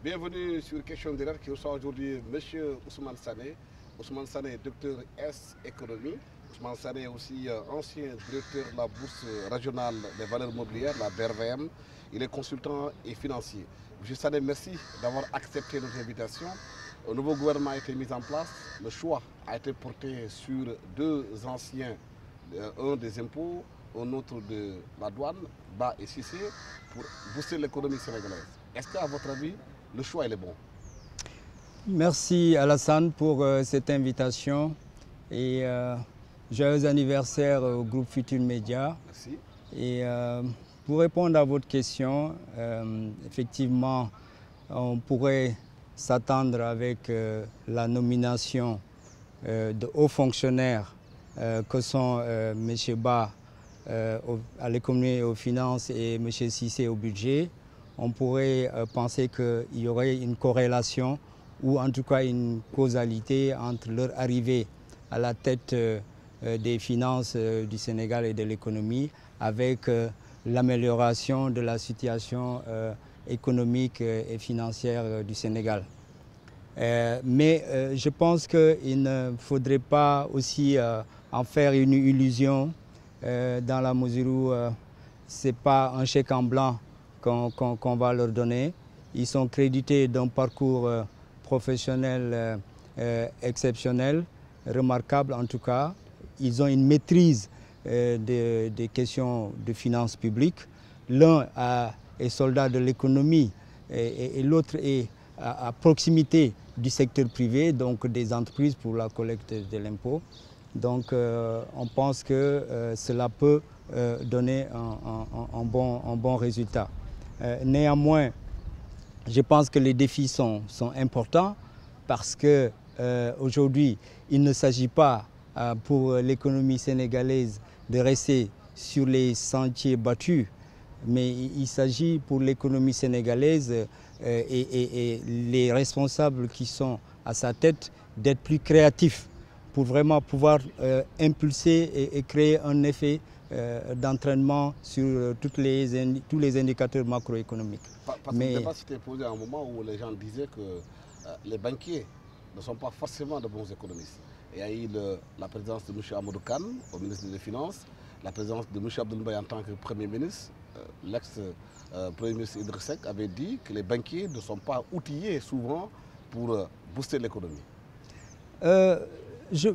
Bienvenue sur Question Directe qui reçoit aujourd'hui M. Ousmane Sané. Ousmane Sané, docteur S économie. Ousmane Sané aussi ancien directeur de la Bourse régionale des valeurs mobilières, la BRVM. Il est consultant et financier. M. Sané, merci d'avoir accepté notre invitation. Un nouveau gouvernement a été mis en place. Le choix a été porté sur deux anciens, un des impôts, un autre de la douane, Ba et Cissé, pour booster l'économie sénégalaise. Est-ce qu'à votre avis, le choix il est bon? Merci Alassane pour cette invitation et joyeux anniversaire au groupe Futur Média. Merci. Et pour répondre à votre question, effectivement, on pourrait s'attendre avec la nomination de hauts fonctionnaires que sont M. Ba à l'économie et aux finances et M. Cissé au budget. On pourrait penser qu'il y aurait une corrélation ou en tout cas une causalité entre leur arrivée à la tête des finances du Sénégal et de l'économie avec l'amélioration de la situation économique et financière du Sénégal. Mais je pense qu'il ne faudrait pas aussi en faire une illusion dans la mesure où ce n'est pas un chèque en blanc qu'on va leur donner. Ils sont crédités d'un parcours professionnel exceptionnel, remarquable en tout cas. Ils ont une maîtrise des questions de finances publiques. L'un est soldat de l'économie et l'autre est à proximité du secteur privé, donc des entreprises pour la collecte de l'impôt. Donc on pense que cela peut donner un bon résultat. Néanmoins, je pense que les défis sont importants parce que aujourd'hui, il ne s'agit pas pour l'économie sénégalaise de rester sur les sentiers battus, mais il s'agit pour l'économie sénégalaise et les responsables qui sont à sa tête d'être plus créatifs pour vraiment pouvoir impulser et créer un effet d'entraînement sur tous les indicateurs macroéconomiques. Parce que le débat s'était posé à un moment où les gens disaient que les banquiers ne sont pas forcément de bons économistes. Il y a eu la présidence de M. Amadou Kane au ministre des Finances, la présidence de M. Abdoul Mbaye en tant que Premier ministre. L'ex-Premier ministre Idriss Seck avait dit que les banquiers ne sont pas outillés souvent pour booster l'économie. Je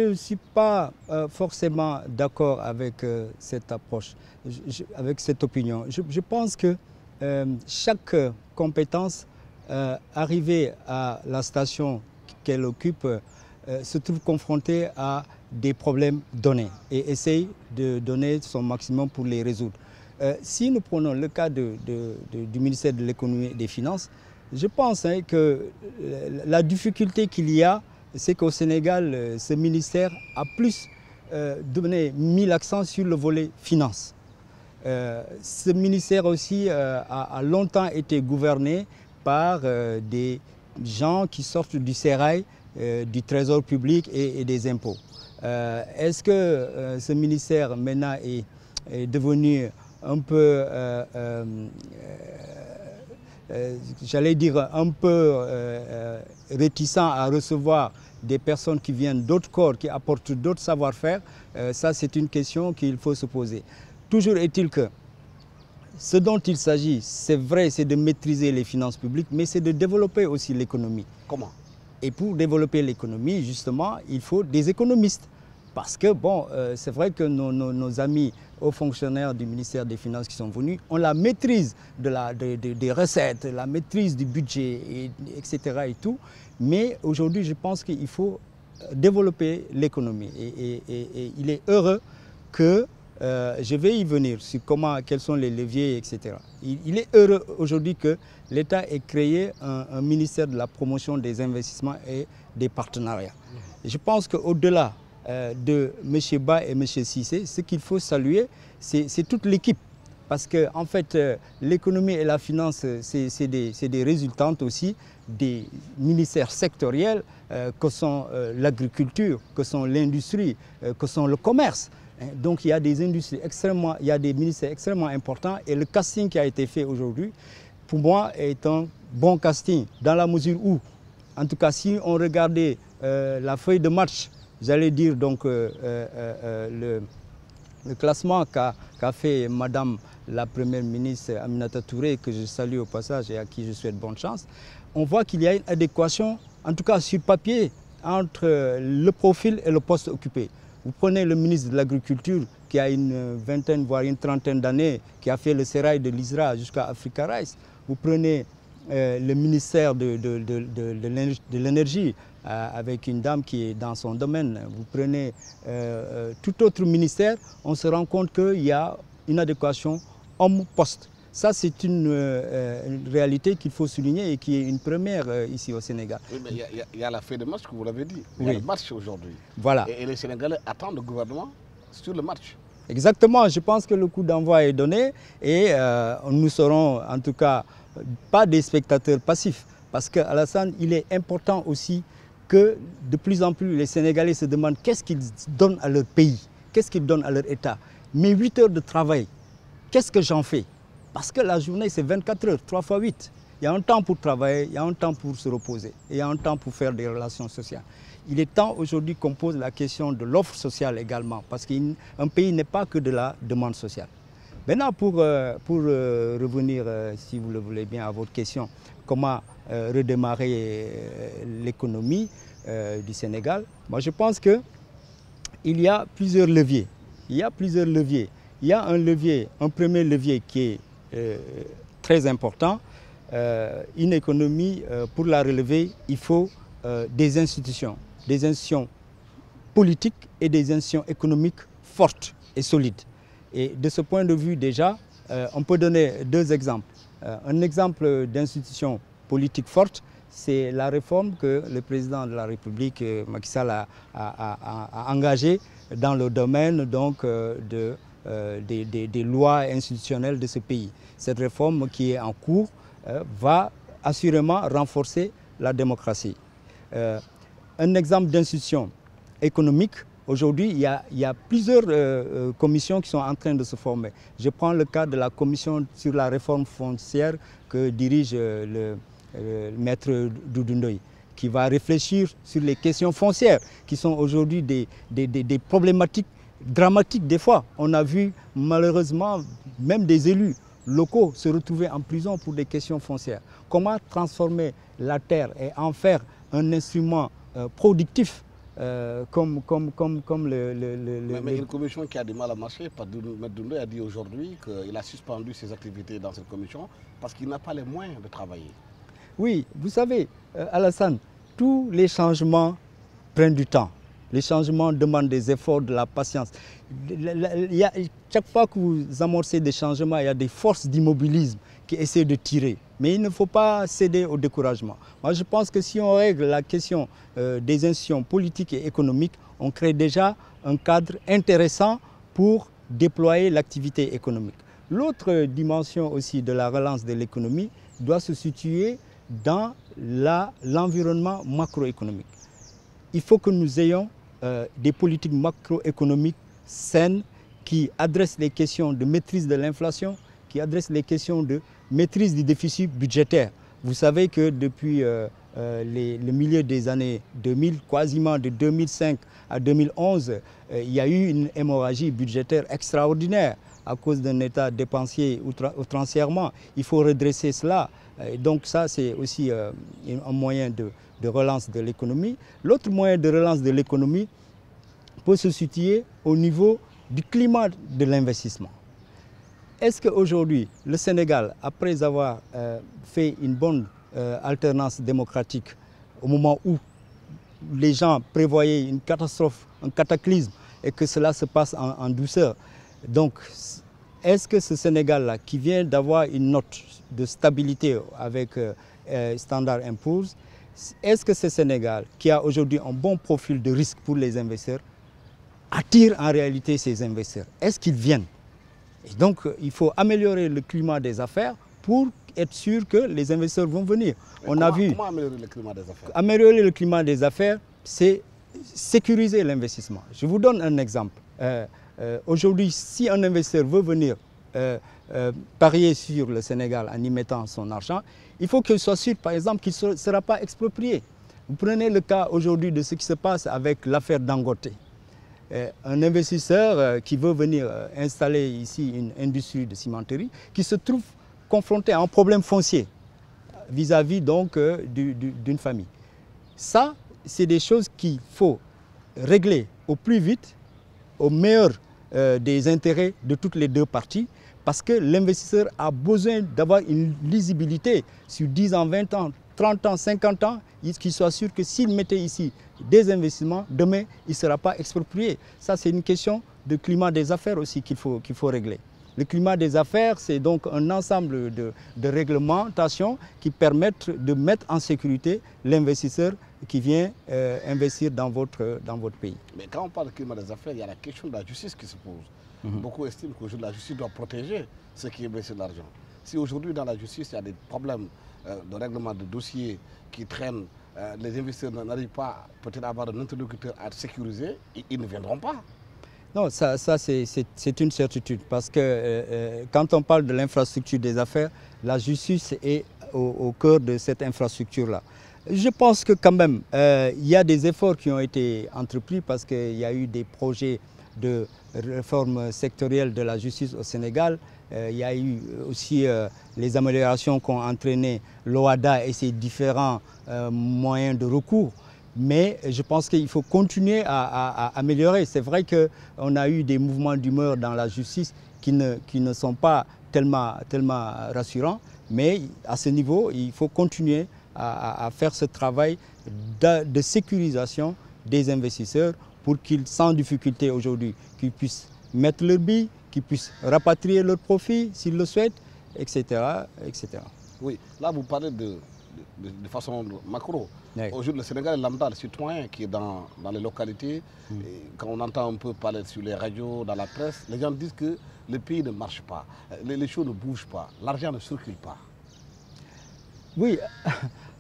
ne suis pas forcément d'accord avec cette approche, avec cette opinion. Je pense que chaque compétence arrivée à la station qu'elle occupe se trouve confrontée à des problèmes donnés et essaye de donner son maximum pour les résoudre. Si nous prenons le cas du ministère de l'économie et des finances, je pense que la difficulté qu'il y a, c'est qu'au Sénégal, ce ministère a plus mis l'accent sur le volet finance. Ce ministère aussi a longtemps été gouverné par des gens qui sortent du sérail, du trésor public et des impôts. Est-ce que ce ministère maintenant est devenu un peu, j'allais dire, un peu réticent à recevoir des personnes qui viennent d'autres corps, qui apportent d'autres savoir-faire? Ça, c'est une question qu'il faut se poser. Toujours est-il que ce dont il s'agit, c'est vrai, c'est de maîtriser les finances publiques, mais c'est de développer aussi l'économie. Comment? Et pour développer l'économie, justement, il faut des économistes. Parce que, bon, c'est vrai que nos amis hauts fonctionnaires du ministère des Finances qui sont venus ont la maîtrise des recettes, la maîtrise du budget, etc. et tout. Mais aujourd'hui, je pense qu'il faut développer l'économie. Et il est heureux que, je vais y venir, sur quels sont les leviers, etc. Il est heureux aujourd'hui que l'État ait créé un ministère de la promotion des investissements et des partenariats. Je pense qu'au-delà de M. Ba et M. Cissé, ce qu'il faut saluer, c'est toute l'équipe. Parce que, en fait, l'économie et la finance, c'est des résultantes aussi des ministères sectoriels que sont l'agriculture, que sont l'industrie, que sont le commerce. Donc il y a des industries il y a des ministères extrêmement importants et le casting qui a été fait aujourd'hui, pour moi, est un bon casting dans la mesure où, en tout cas, si on regardait la feuille de match, j'allais dire donc le classement qu'a fait Madame la Première ministre Aminata Touré, que je salue au passage et à qui je souhaite bonne chance, on voit qu'il y a une adéquation, en tout cas sur papier, entre le profil et le poste occupé. Vous prenez le ministre de l'Agriculture qui a une vingtaine, voire une trentaine d'années, qui a fait le sérail de l'ISRA jusqu'à Africa Rice. Vous prenez le ministère de l'énergie avec une dame qui est dans son domaine. Vous prenez tout autre ministère, on se rend compte qu'il y a une adéquation homme-poste. Ça, c'est une réalité qu'il faut souligner et qui est une première ici au Sénégal. Oui, mais il y a la feuille de match que vous l'avez dit. Il y a le match aujourd'hui. Voilà. Et les Sénégalais attendent le gouvernement sur le match. Exactement. Je pense que le coup d'envoi est donné et nous serons en tout cas pas des spectateurs passifs. Parce qu'Alassane, il est important aussi que de plus en plus les Sénégalais se demandent qu'est-ce qu'ils donnent à leur pays, qu'est-ce qu'ils donnent à leur État. Mes 8 heures de travail, qu'est-ce que j'en fais? Parce que la journée, c'est 24 heures, 3 fois 8. Il y a un temps pour travailler, il y a un temps pour se reposer, et il y a un temps pour faire des relations sociales. Il est temps aujourd'hui qu'on pose la question de l'offre sociale également, parce qu'un pays n'est pas que de la demande sociale. Maintenant, pour revenir, si vous le voulez bien, à votre question, comment redémarrer l'économie du Sénégal, moi je pense qu'il y a plusieurs leviers. Il y a plusieurs leviers. Il y a un levier, un premier levier qui est très important. Une économie, pour la relever, il faut des institutions politiques et des institutions économiques fortes et solides. Et de ce point de vue déjà, on peut donner 2 exemples. Un exemple d'institution politique forte, c'est la réforme que le président de la République, Macky Sall, a engagée dans le domaine donc, des lois institutionnelles de ce pays. Cette réforme qui est en cours va assurément renforcer la démocratie. Un exemple d'institution économique, aujourd'hui, il y a plusieurs commissions qui sont en train de se former. Je prends le cas de la commission sur la réforme foncière que dirige le maître Doudou Ndoye, qui va réfléchir sur les questions foncières, qui sont aujourd'hui des problématiques dramatiques. Des fois, on a vu malheureusement même des élus locaux se retrouver en prison pour des questions foncières. Comment transformer la terre et en faire un instrument productif comme Mais une commission qui a du mal à marcher, M. Doundoué a dit aujourd'hui qu'il a suspendu ses activités dans cette commission parce qu'il n'a pas les moyens de travailler. Oui, vous savez, Alassane, tous les changements prennent du temps. Les changements demandent des efforts, de la patience. Chaque fois que vous amorcez des changements, il y a des forces d'immobilisme qui essaient de tirer. Mais il ne faut pas céder au découragement. Moi, je pense que si on règle la question des institutions politiques et économiques, on crée déjà un cadre intéressant pour déployer l'activité économique. L'autre dimension aussi de la relance de l'économie doit se situer dans l'environnement macroéconomique. Il faut que nous ayons des politiques macroéconomiques saines qui adressent les questions de maîtrise de l'inflation, qui adressent les questions de maîtrise du déficit budgétaire. Vous savez que depuis le milieu des années 2000, quasiment de 2005 à 2011, il y a eu une hémorragie budgétaire extraordinaire à cause d'un État dépensier outrancièrement. Il faut redresser cela. Donc ça, c'est aussi un moyen de relance de l'économie. L'autre moyen de relance de l'économie peut se situer au niveau du climat de l'investissement. Est-ce qu'aujourd'hui, le Sénégal, après avoir fait une bonne alternance démocratique, au moment où les gens prévoyaient une catastrophe, un cataclysme, et que cela se passe en douceur, donc est-ce que ce Sénégal-là, qui vient d'avoir une note de stabilité avec Standard & Poor's, est-ce que ce Sénégal, qui a aujourd'hui un bon profil de risque pour les investisseurs, attire en réalité ces investisseurs? Est-ce qu'ils viennent? Et donc, il faut améliorer le climat des affaires pour être sûr que les investisseurs vont venir. Comment améliorer le climat des affaires? Améliorer le climat des affaires, c'est sécuriser l'investissement. Je vous donne un exemple. Aujourd'hui, si un investisseur veut venir parier sur le Sénégal en y mettant son argent, il faut qu'il soit sûr, par exemple, qu'il ne sera pas exproprié. Vous prenez le cas aujourd'hui de ce qui se passe avec l'affaire Dangote. Un investisseur qui veut venir installer ici une industrie de cimenterie, qui se trouve confronté à un problème foncier vis-à-vis donc d'une famille. Ça, c'est des choses qu'il faut régler au plus vite, au meilleur des intérêts de toutes les deux parties, parce que l'investisseur a besoin d'avoir une lisibilité sur 10 ans, 20 ans, 30 ans, 50 ans, qu'il soit sûr que s'il mettait ici des investissements, demain, il ne sera pas exproprié. Ça, c'est une question de climat des affaires aussi qu'il faut régler. Le climat des affaires, c'est donc un ensemble de réglementations qui permettent de mettre en sécurité l'investisseur qui vient investir dans votre pays. Mais quand on parle de climat des affaires, il y a la question de la justice qui se pose. Beaucoup estiment qu'aujourd'hui la justice doit protéger ceux qui investissent l'argent. Si aujourd'hui dans la justice il y a des problèmes de règlement de dossiers qui traînent, les investisseurs n'arrivent pas peut-être à avoir un interlocuteur à sécuriser, ils ne viendront pas. Non, ça c'est une certitude parce que quand on parle de l'infrastructure des affaires, la justice est au cœur de cette infrastructure-là. Je pense que quand même, il y a des efforts qui ont été entrepris parce qu'il y a eu des projets de réforme sectorielle de la justice au Sénégal. Il y a eu aussi les améliorations qu'ont entraîné l'OHADA et ses différents moyens de recours. Mais je pense qu'il faut continuer à améliorer. C'est vrai qu'on a eu des mouvements d'humeur dans la justice qui ne sont pas tellement rassurants. Mais à ce niveau, il faut continuer à faire ce travail de sécurisation des investisseurs pour qu'ils, sans difficulté aujourd'hui, qu'ils puissent mettre leur billet, qu'ils puissent rapatrier leur profit s'ils le souhaitent, etc., etc. Oui, là vous parlez de façon macro. Oui. Aujourd'hui, le Sénégal est lambda, le citoyen qui est dans les localités. Et quand on entend un peu parler sur les radios, dans la presse, les gens disent que le pays ne marche pas, les choses ne bougent pas, l'argent ne circule pas. Oui,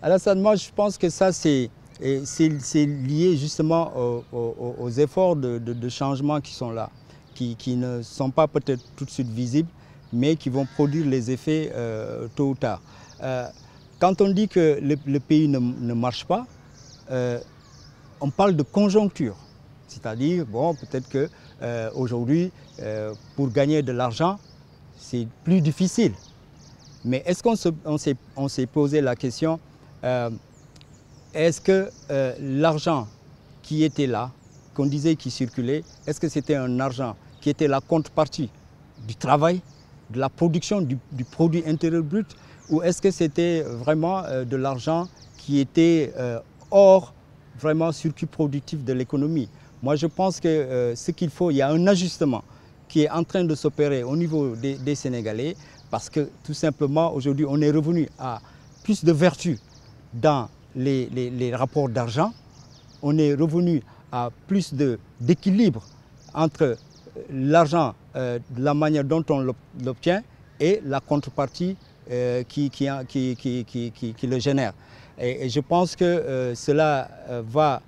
Alassane, moi je pense que ça c'est lié justement aux efforts de changement qui sont là, qui ne sont pas peut-être tout de suite visibles, mais qui vont produire les effets tôt ou tard. Quand on dit que le pays ne marche pas, on parle de conjoncture. C'est-à-dire, bon, peut-être qu'aujourd'hui, pour gagner de l'argent, c'est plus difficile. Mais est-ce qu'on s'est posé la question, est-ce que l'argent qui était là, qu'on disait qui circulait, est-ce que c'était un argent qui était la contrepartie du travail, de la production, du produit intérieur brut, ou est-ce que c'était vraiment de l'argent qui était hors vraiment circuit productif de l'économie? Moi, je pense que ce qu'il faut, il y a un ajustement qui est en train de s'opérer au niveau des Sénégalais, parce que tout simplement, aujourd'hui, on est revenu à plus de vertu dans les rapports d'argent. On est revenu à plus d'équilibre entre l'argent, la manière dont on l'obtient et la contrepartie qui le génère. Et je pense que cela va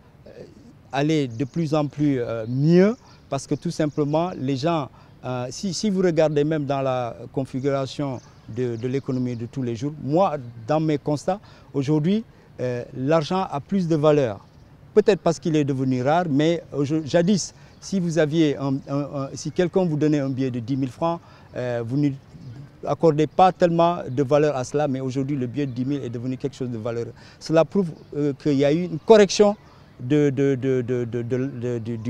aller de plus en plus mieux parce que tout simplement, les gens, si vous regardez même dans la configuration de l'économie de tous les jours, moi, dans mes constats, aujourd'hui, l'argent a plus de valeur. Peut-être parce qu'il est devenu rare, mais jadis, si vous aviez si quelqu'un vous donnait un billet de 10 000 francs, vous n'accordez pas tellement de valeur à cela, mais aujourd'hui le billet de 10 000 est devenu quelque chose de valeureux. Cela prouve qu'il y a eu une correction du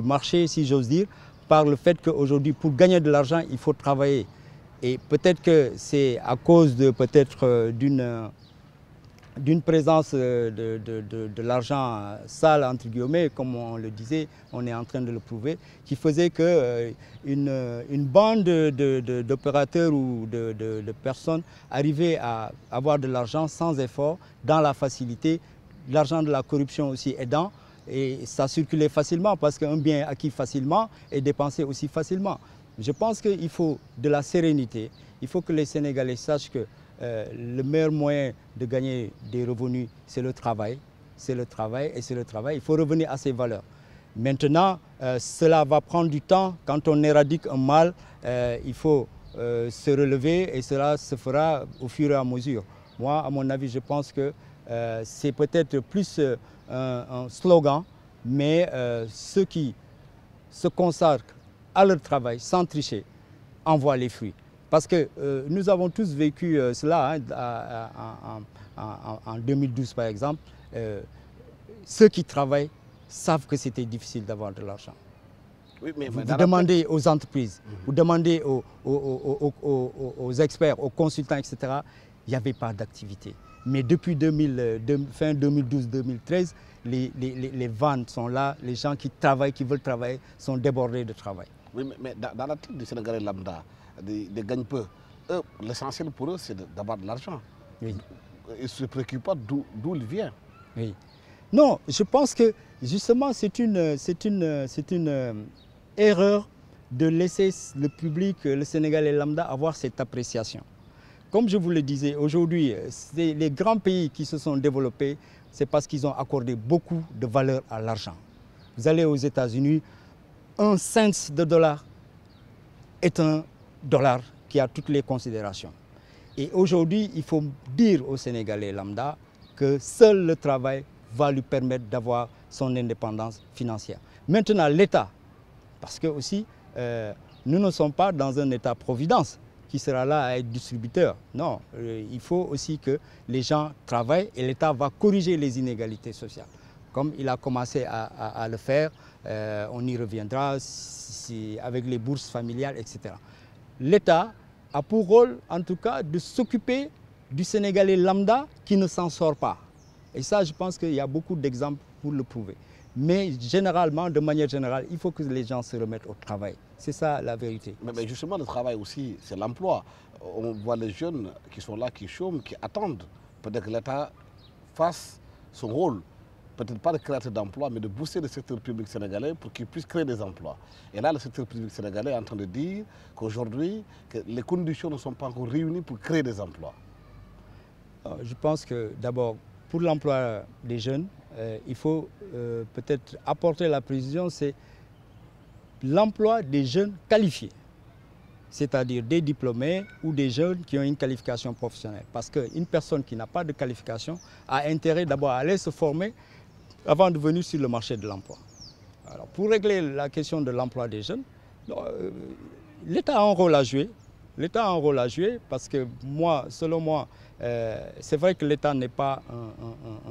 marché, si j'ose dire, par le fait qu'aujourd'hui, pour gagner de l'argent, il faut travailler. Et peut-être que c'est à cause d'une présence de l'argent sale, entre guillemets, comme on le disait, on est en train de le prouver, qui faisait qu'une bande d'opérateurs ou de personnes arrivaient à avoir de l'argent sans effort, dans la facilité, l'argent de la corruption aussi aidant, et ça circulait facilement parce qu'un bien acquis facilement est dépensé aussi facilement. Je pense qu'il faut de la sérénité, il faut que les Sénégalais sachent que le meilleur moyen de gagner des revenus, c'est le travail. C'est le travail et c'est le travail. Il faut revenir à ces valeurs. Maintenant, cela va prendre du temps. Quand on éradique un mal, il faut se relever et cela se fera au fur et à mesure. Moi, à mon avis, je pense que c'est peut-être plus un slogan, mais ceux qui se consacrent à leur travail sans tricher en voient les fruits. Parce que nous avons tous vécu cela en 2012 par exemple. Ceux qui travaillent savent que c'était difficile d'avoir de l'argent. Oui, mais vous demandez aux entreprises, vous demandez aux experts, aux consultants, etc. Il n'y avait pas d'activité. Mais depuis fin 2012-2013, les ventes sont là, les gens qui travaillent, qui veulent travailler, sont débordés de travail. Oui, mais dans la tête du Sénégalais lambda, des gagne-peu, l'essentiel pour eux, c'est d'avoir de l'argent. Oui. Ils ne se préoccupent pas d'où il vient. Oui. Non, je pense que justement, c'est une erreur de laisser le public, le Sénégalais lambda, avoir cette appréciation. Comme je vous le disais, aujourd'hui, les grands pays qui se sont développés, c'est parce qu'ils ont accordé beaucoup de valeur à l'argent. Vous allez aux États-Unis, un cent de dollar est un dollar qui a toutes les considérations. Et aujourd'hui, il faut dire aux Sénégalais lambda que seul le travail va lui permettre d'avoir son indépendance financière. Maintenant, l'État, parce que aussi, nous ne sommes pas dans un État-providence qui sera là à être distributeur. Non, il faut aussi que les gens travaillent et l'État va corriger les inégalités sociales. Comme il a commencé à le faire, on y reviendra avec les bourses familiales, etc. L'État a pour rôle, en tout cas, de s'occuper du Sénégalais lambda qui ne s'en sort pas. Et ça, je pense qu'il y a beaucoup d'exemples pour le prouver. Mais généralement, de manière générale, il faut que les gens se remettent au travail. C'est ça la vérité. Mais justement, le travail aussi, c'est l'emploi. On voit les jeunes qui sont là, qui chôment, qui attendent. Peut-être que l'État fasse son rôle. Peut-être pas de créateur d'emplois, mais de booster le secteur public sénégalais pour qu'il puisse créer des emplois. Et là, le secteur public sénégalais est en train de dire qu'aujourd'hui, les conditions ne sont pas encore réunies pour créer des emplois. Je pense que d'abord, pour l'emploi des jeunes, il faut peut-être apporter la précision, c'est l'emploi des jeunes qualifiés, c'est-à-dire des diplômés ou des jeunes qui ont une qualification professionnelle. Parce qu'une personne qui n'a pas de qualification a intérêt d'abord à aller se former avant de venir sur le marché de l'emploi. Alors, pour régler la question de l'emploi des jeunes, l'État a un rôle à jouer. L'État a un rôle à jouer parce que moi, selon moi, c'est vrai que l'État n'est pas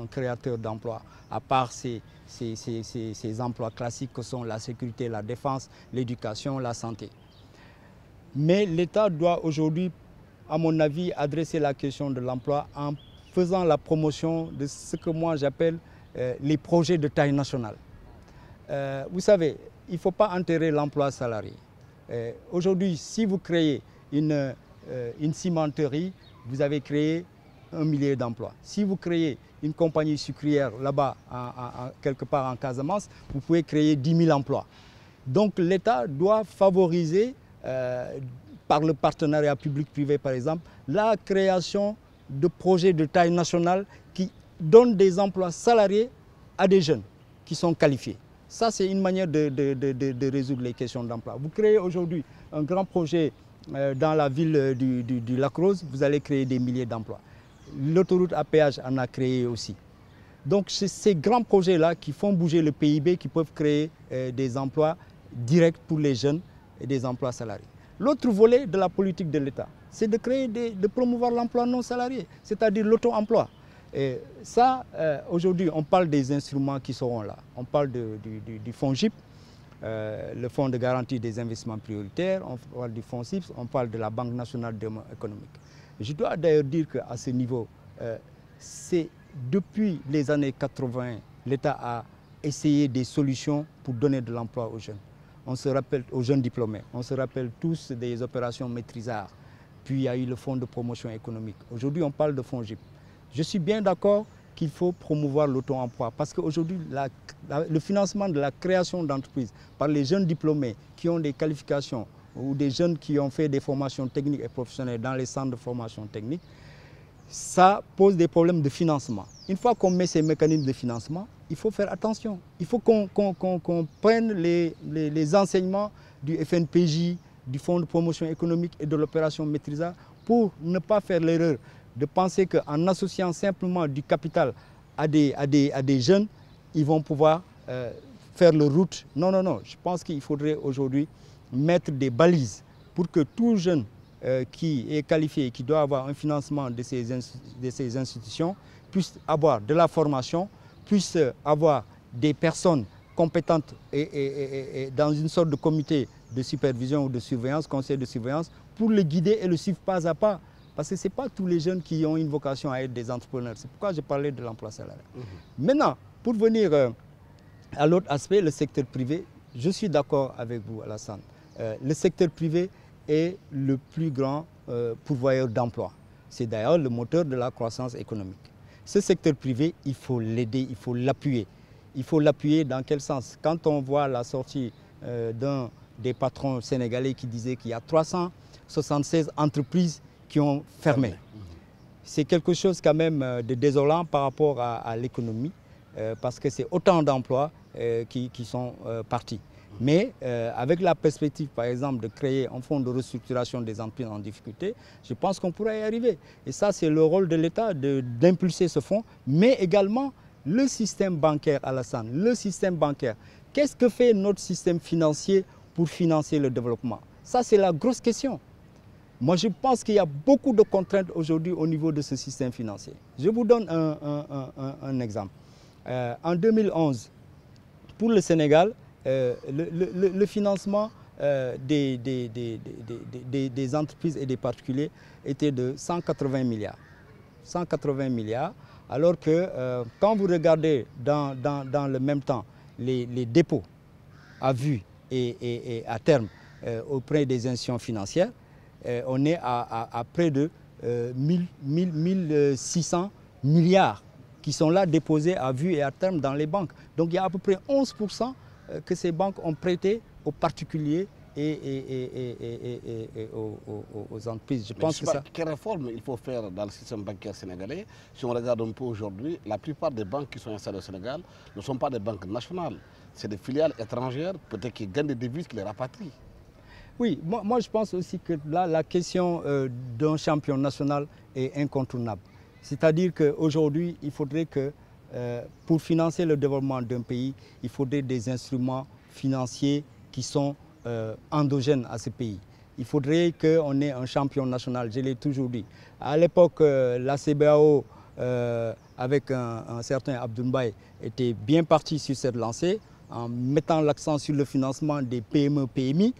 un créateur d'emplois, à part ces emplois classiques que sont la sécurité, la défense, l'éducation, la santé. Mais l'État doit aujourd'hui, à mon avis, adresser la question de l'emploi en faisant la promotion de ce que moi j'appelle les projets de taille nationale. Vous savez, il ne faut pas enterrer l'emploi salarié. Aujourd'hui, si vous créez une cimenterie, vous avez créé 1 millier d'emplois. Si vous créez une compagnie sucrière là-bas, quelque part en Casamance, vous pouvez créer 10 000 emplois. Donc l'État doit favoriser, par le partenariat public-privé par exemple, la création de projets de taille nationale qui donnent des emplois salariés à des jeunes qui sont qualifiés. Ça, c'est une manière de résoudre les questions d'emploi. Vous créez aujourd'hui un grand projet dans la ville du Lac-Rose, vous allez créer des milliers d'emplois. L'autoroute à péage en a créé aussi. Donc, c'est ces grands projets-là qui font bouger le PIB, qui peuvent créer des emplois directs pour les jeunes et des emplois salariés. L'autre volet de la politique de l'État, c'est de promouvoir l'emploi non salarié, c'est-à-dire l'auto-emploi. Et ça, aujourd'hui, on parle des instruments qui seront là. On parle du FONGIP, le Fonds de garantie des investissements prioritaires, on parle du FONSIPS, on parle de la Banque nationale de développement économique. Je dois d'ailleurs dire qu'à ce niveau, c'est depuis les années 80, l'État a essayé des solutions pour donner de l'emploi aux jeunes. On se rappelle, aux jeunes diplômés, on se rappelle tous des opérations maîtrisards. Puis il y a eu le Fonds de promotion économique. Aujourd'hui, on parle de FONGIP. Je suis bien d'accord qu'il faut promouvoir l'auto-emploi parce qu'aujourd'hui, le financement de la création d'entreprises par les jeunes diplômés qui ont des qualifications ou des jeunes qui ont fait des formations techniques et professionnelles dans les centres de formation technique, ça pose des problèmes de financement. Une fois qu'on met ces mécanismes de financement, il faut faire attention. Il faut qu'on prenne les enseignements du FNPJ, du fonds de promotion économique et de l'opération maîtrisable pour ne pas faire l'erreur de penser qu'en associant simplement du capital à des jeunes, ils vont pouvoir faire leur route. Non, non, non. Je pense qu'il faudrait aujourd'hui mettre des balises pour que tout jeune qui est qualifié et qui doit avoir un financement de ces institutions puisse avoir de la formation, puisse avoir des personnes compétentes et dans une sorte de comité de supervision ou de surveillance, conseil de surveillance, pour le guider et le suivre pas à pas. Parce que ce n'est pas tous les jeunes qui ont une vocation à être des entrepreneurs. C'est pourquoi je parlais de l'emploi salarié. Maintenant, pour venir à l'autre aspect, le secteur privé, je suis d'accord avec vous, Alassane. Le secteur privé est le plus grand pourvoyeur d'emplois. C'est d'ailleurs le moteur de la croissance économique. Ce secteur privé, il faut l'aider, il faut l'appuyer. Il faut l'appuyer dans quel sens? Quand on voit la sortie d'un des patrons sénégalais qui disait qu'il y a 376 entreprises qui ont fermé. C'est quelque chose quand même de désolant par rapport à l'économie, parce que c'est autant d'emplois qui sont partis. Mais avec la perspective, par exemple, de créer un fonds de restructuration des entreprises en difficulté, je pense qu'on pourrait y arriver. Et ça, c'est le rôle de l'État d'impulser ce fonds, mais également le système bancaire, Alassane, le système bancaire. Qu'est-ce que fait notre système financier pour financer le développement? Ça, c'est la grosse question. Moi, je pense qu'il y a beaucoup de contraintes aujourd'hui au niveau de ce système financier. Je vous donne un exemple. En 2011, pour le Sénégal, le financement des entreprises et des particuliers était de 180 milliards. 180 milliards, alors que quand vous regardez dans le même temps les dépôts à vue et à terme auprès des institutions financières, on est à près de 1600 milliards qui sont là déposés à vue et à terme dans les banques. Donc il y a à peu près 11% que ces banques ont prêté aux particuliers et aux entreprises. Je pense que ça... Quelle réforme il faut faire dans le système bancaire sénégalais? Si on regarde un peu aujourd'hui, la plupart des banques qui sont installées au Sénégal ne sont pas des banques nationales. C'est des filiales étrangères, peut-être qui gagnent des devises, qui les rapatrient. Oui, moi je pense aussi que là, la question d'un champion national est incontournable. C'est-à-dire qu'aujourd'hui, il faudrait que pour financer le développement d'un pays, il faudrait des instruments financiers qui sont endogènes à ce pays. Il faudrait qu'on ait un champion national, je l'ai toujours dit. À l'époque, la CBAO, avec un certain Abdoul Mbaye, était bien parti sur cette lancée, en mettant l'accent sur le financement des PME, PMI.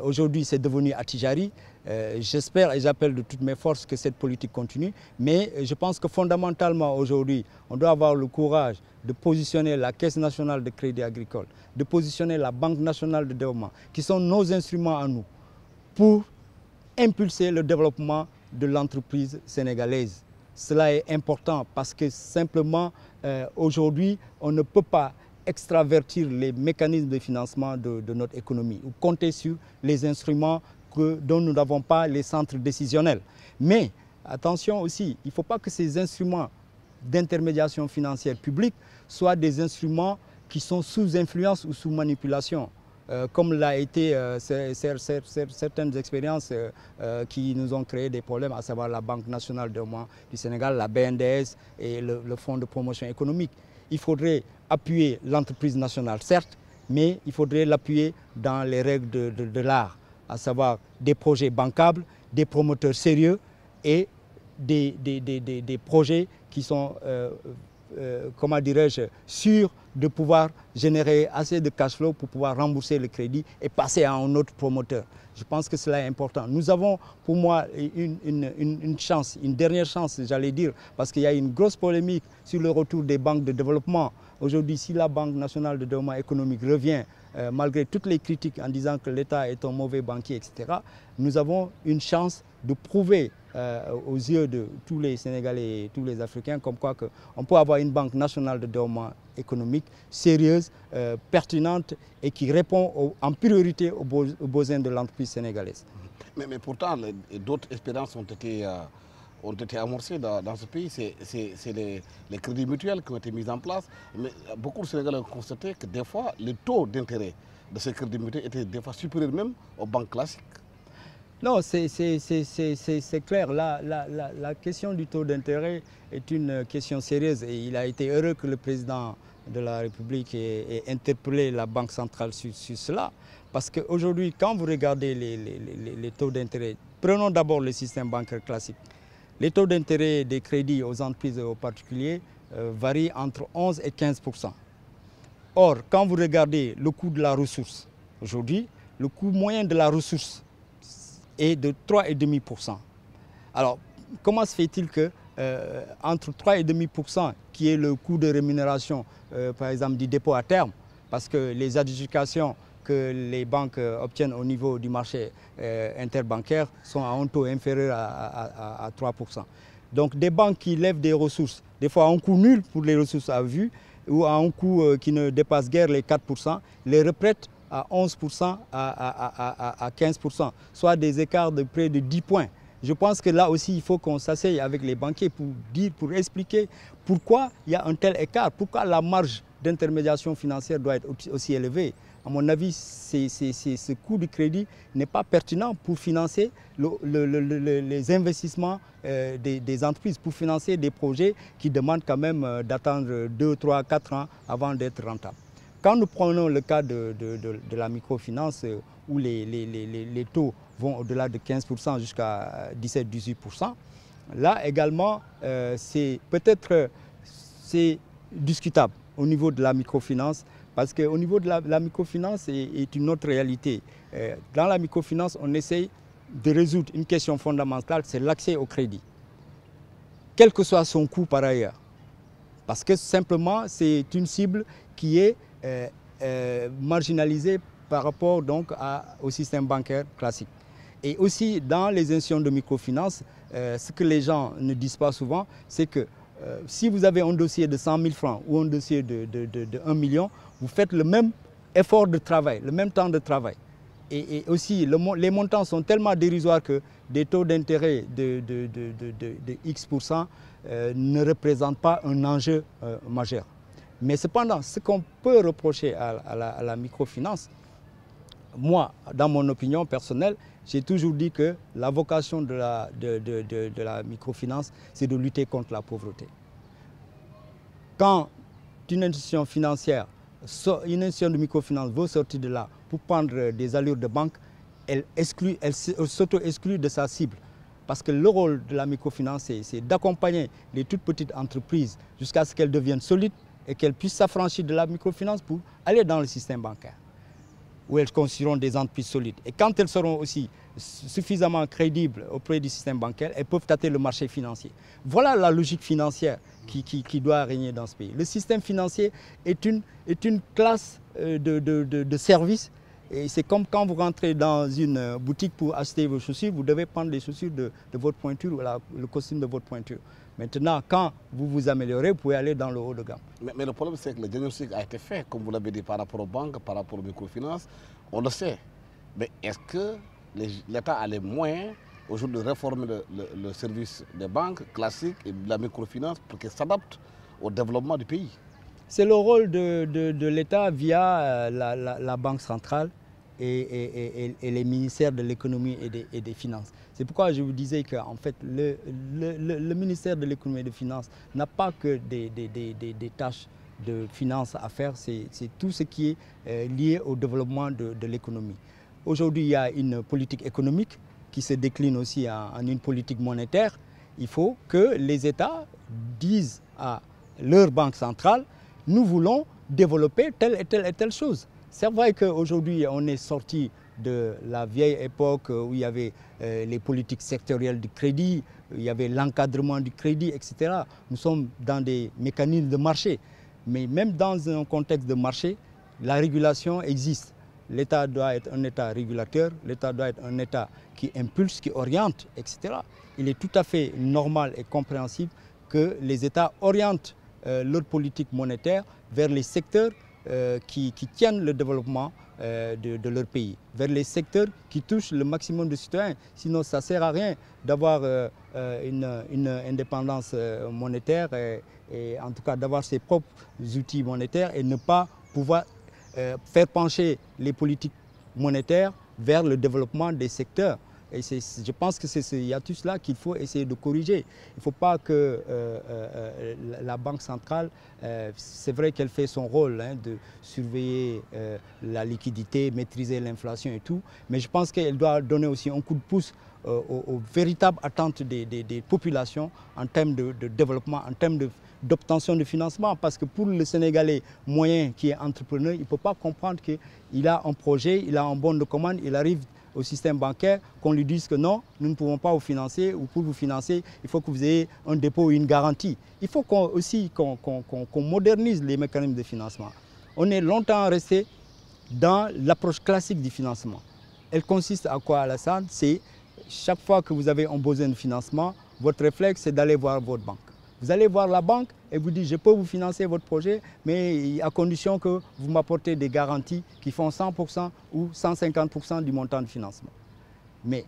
Aujourd'hui, c'est devenu Attijari. J'espère et j'appelle de toutes mes forces que cette politique continue. Mais je pense que fondamentalement, aujourd'hui, on doit avoir le courage de positionner la Caisse nationale de crédit agricole, de positionner la Banque nationale de développement, qui sont nos instruments à nous, pour impulser le développement de l'entreprise sénégalaise. Cela est important parce que simplement, aujourd'hui, on ne peut pas extravertir les mécanismes de financement de notre économie ou compter sur les instruments dont nous n'avons pas les centres décisionnels. Mais attention aussi, il ne faut pas que ces instruments d'intermédiation financière publique soient des instruments qui sont sous influence ou sous manipulation, comme l'a été certaines expériences qui nous ont créé des problèmes, à savoir la Banque nationale de développement du Sénégal, la BNDES et le Fonds de promotion économique. Il faudrait appuyer l'entreprise nationale, certes, mais il faudrait l'appuyer dans les règles de l'art, à savoir des projets bancables, des promoteurs sérieux et des projets qui sont, comment dirais-je, sûrs de pouvoir générer assez de cash flow pour pouvoir rembourser le crédit et passer à un autre promoteur. Je pense que cela est important. Nous avons, pour moi, une chance, une dernière chance, j'allais dire, parce qu'il y a une grosse polémique sur le retour des banques de développement. Aujourd'hui, si la Banque nationale de développement économique revient, malgré toutes les critiques en disant que l'État est un mauvais banquier, etc., nous avons une chance de prouver aux yeux de tous les Sénégalais et tous les Africains comme quoi on peut avoir une Banque nationale de développement économique sérieuse, pertinente et qui répond en priorité aux besoins de l'entreprise sénégalaise. Mais pourtant, d'autres expériences ont été amorcées dans ce pays. C'est les crédits mutuels qui ont été mis en place. Mais beaucoup de Sénégalais ont constaté que des fois, le taux d'intérêt de ces crédits mutuels était des fois supérieur même aux banques classiques. Non, c'est clair. La question du taux d'intérêt est une question sérieuse et il a été heureux que le président de la République ait interpellé la Banque centrale sur cela. Parce qu'aujourd'hui, quand vous regardez les taux d'intérêt, prenons d'abord le système bancaire classique. Les taux d'intérêt des crédits aux entreprises et aux particuliers varient entre 11 et 15%. Or, quand vous regardez le coût de la ressource, aujourd'hui, le coût moyen de la ressource est de 3,5%. Alors, comment se fait-il que entre 3,5%, qui est le coût de rémunération, par exemple, du dépôt à terme, parce que les adjudications que les banques obtiennent au niveau du marché interbancaire sont à un taux inférieur à 3%. Donc des banques qui lèvent des ressources, des fois à un coût nul pour les ressources à vue, ou à un coût qui ne dépasse guère les 4%, les reprêtent à 11%, à 15%, soit des écarts de près de 10 points. Je pense que là aussi, il faut qu'on s'asseye avec les banquiers pour expliquer pourquoi il y a un tel écart, pourquoi la marge d'intermédiation financière doit être aussi élevée. À mon avis, ce coût du crédit n'est pas pertinent pour financer les investissements des entreprises, pour financer des projets qui demandent quand même d'attendre 2, 3, 4 ans avant d'être rentables. Quand nous prenons le cas de la microfinance où les taux vont au-delà de 15% jusqu'à 17-18%, là également, c'est discutable au niveau de la microfinance parce qu'au niveau de la microfinance est une autre réalité. Dans la microfinance, on essaye de résoudre une question fondamentale, c'est l'accès au crédit, quel que soit son coût par ailleurs. Parce que simplement, c'est une cible qui est marginalisée par rapport donc au système bancaire classique. Et aussi, dans les institutions de microfinance, ce que les gens ne disent pas souvent, c'est que si vous avez un dossier de 100 000 francs ou un dossier de 1 million, vous faites le même effort de travail, le même temps de travail. Et aussi, les montants sont tellement dérisoires que des taux d'intérêt de X% ne représentent pas un enjeu majeur. Mais cependant, ce qu'on peut reprocher à la microfinance, moi, dans mon opinion personnelle, j'ai toujours dit que la vocation de la microfinance, c'est de lutter contre la pauvreté. Quand une institution financière, une institution de microfinance veut sortir de là pour prendre des allures de banque, elle s'auto-exclut de sa cible. Parce que le rôle de la microfinance, c'est d'accompagner les toutes petites entreprises jusqu'à ce qu'elles deviennent solides et qu'elles puissent s'affranchir de la microfinance pour aller dans le système bancaire, où elles constitueront des entreprises solides. Et quand elles seront aussi suffisamment crédibles auprès du système bancaire, elles peuvent tâter le marché financier. Voilà la logique financière qui doit régner dans ce pays. Le système financier est une classe de services. Et c'est comme quand vous rentrez dans une boutique pour acheter vos chaussures, vous devez prendre les chaussures de votre pointure ou le costume de votre pointure. Maintenant, quand vous vous améliorez, vous pouvez aller dans le haut de gamme. Mais le problème, c'est que le diagnostic a été fait, comme vous l'avez dit, par rapport aux banques, par rapport aux microfinances. On le sait. Mais est-ce que l'État a les moyens aujourd'hui de réformer le service des banques classiques et de la microfinance pour qu'elles s'adaptent au développement du pays? C'est le rôle de l'État via la Banque centrale et les ministères de l'économie et des finances. C'est pourquoi je vous disais qu'en fait, le ministère de l'économie et des finances n'a pas que des tâches de finances à faire, c'est tout ce qui est lié au développement de l'économie. Aujourd'hui, il y a une politique économique qui se décline aussi en une politique monétaire. Il faut que les États disent à leur banque centrale, nous voulons développer telle et telle chose. C'est vrai qu'aujourd'hui, on est sorti de la vieille époque où il y avait les politiques sectorielles du crédit, il y avait l'encadrement du crédit, etc. Nous sommes dans des mécanismes de marché. Mais même dans un contexte de marché, la régulation existe. L'État doit être un État régulateur, l'État doit être un État qui impulse, qui oriente, etc. Il est tout à fait normal et compréhensible que les États orientent leur politique monétaire vers les secteurs qui tiennent le développement de leur pays, vers les secteurs qui touchent le maximum de citoyens. Sinon, ça ne sert à rien d'avoir une indépendance monétaire et en tout cas d'avoir ses propres outils monétaires et ne pas pouvoir faire pencher les politiques monétaires vers le développement des secteurs. Et je pense qu'il y a tout cela qu'il faut essayer de corriger. Il ne faut pas que la Banque centrale, c'est vrai qu'elle fait son rôle de surveiller la liquidité, maîtriser l'inflation et tout, mais je pense qu'elle doit donner aussi un coup de pouce aux véritables attentes des populations en termes de développement, en termes d'obtention de financement. Parce que pour le Sénégalais moyen qui est entrepreneur, il ne peut pas comprendre qu'il a un projet, il a un bon de commande, il arrive au système bancaire, qu'on lui dise que non, nous ne pouvons pas vous financer, ou pour vous financer, il faut que vous ayez un dépôt ou une garantie. Il faut aussi qu'on modernise les mécanismes de financement. On est longtemps resté dans l'approche classique du financement. Elle consiste à quoi, Alassane? C'est chaque fois que vous avez un besoin de financement, votre réflexe, c'est d'aller voir votre banque. Vous allez voir la banque et vous dites, je peux vous financer votre projet, mais à condition que vous m'apportez des garanties qui font 100% ou 150% du montant de financement. Mais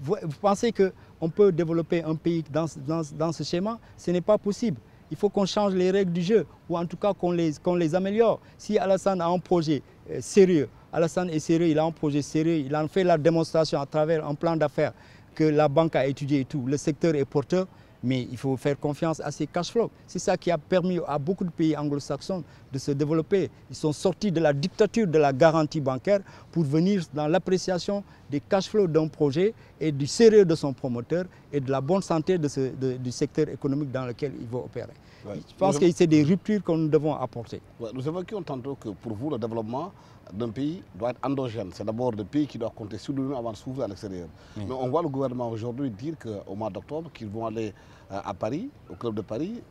vous pensez qu'on peut développer un pays dans ce schéma? Ce n'est pas possible. Il faut qu'on change les règles du jeu, ou en tout cas qu'on les améliore. Si Alassane a un projet sérieux, Alassane est sérieux, il a un projet sérieux, il en fait la démonstration à travers un plan d'affaires que la banque a étudié et tout, le secteur est porteur, mais il faut faire confiance à ces cash flows. C'est ça qui a permis à beaucoup de pays anglo-saxons de se développer. Ils sont sortis de la dictature de la garantie bancaire pour venir dans l'appréciation des cash flows d'un projet et du sérieux de son promoteur et de la bonne santé du secteur économique dans lequel il va opérer. Ouais. Je pense que c'est des ruptures que nous devons apporter. Ouais, nous évoquions tantôt que pour vous, le développement d'un pays doit être endogène. C'est d'abord le pays qui doit compter sur lui-même avant de s'ouvrir à l'extérieur. Oui. Mais on voit le gouvernement aujourd'hui dire qu'au mois d'octobre, qu'ils vont aller à Paris, au club de Paris,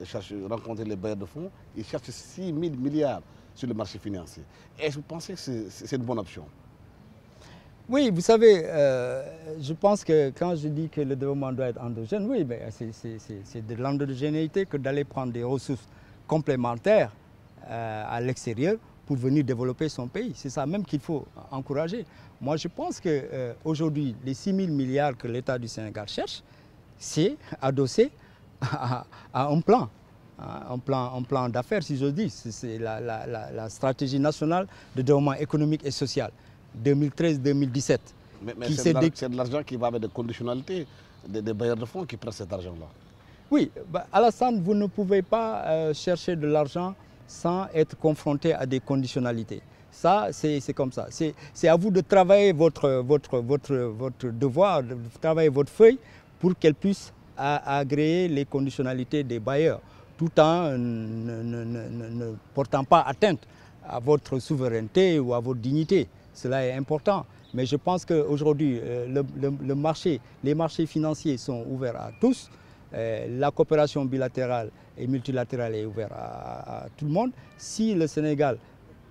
rencontrer les bailleurs de fonds. Ils cherchent 6 000 milliards sur le marché financier. Est-ce que vous pensez que c'est une bonne option? Oui, vous savez, je pense que quand je dis que le développement doit être endogène, oui, c'est de l'endogénéité que d'aller prendre des ressources complémentaires à l'extérieur pour venir développer son pays. C'est ça même qu'il faut encourager. Moi, je pense qu'aujourd'hui, les 6 000 milliards que l'État du Sénégal cherche, c'est adossé à un plan. Un plan d'affaires, si je dis. C'est la stratégie nationale de développement économique et social 2013-2017. Mais c'est de l'argent qui va avec des conditionnalités, des bailleurs de fonds qui prennent cet argent-là. Oui, Alassane, vous ne pouvez pas chercher de l'argent sans être confronté à des conditionnalités. Ça, c'est comme ça. C'est à vous de travailler votre devoir, de travailler votre feuille pour qu'elle puisse agréer les conditionnalités des bailleurs, tout en ne portant pas atteinte à votre souveraineté ou à votre dignité. Cela est important. Mais je pense qu'aujourd'hui, les marchés financiers sont ouverts à tous. La coopération bilatérale et multilatérale est ouverte à tout le monde. Si le Sénégal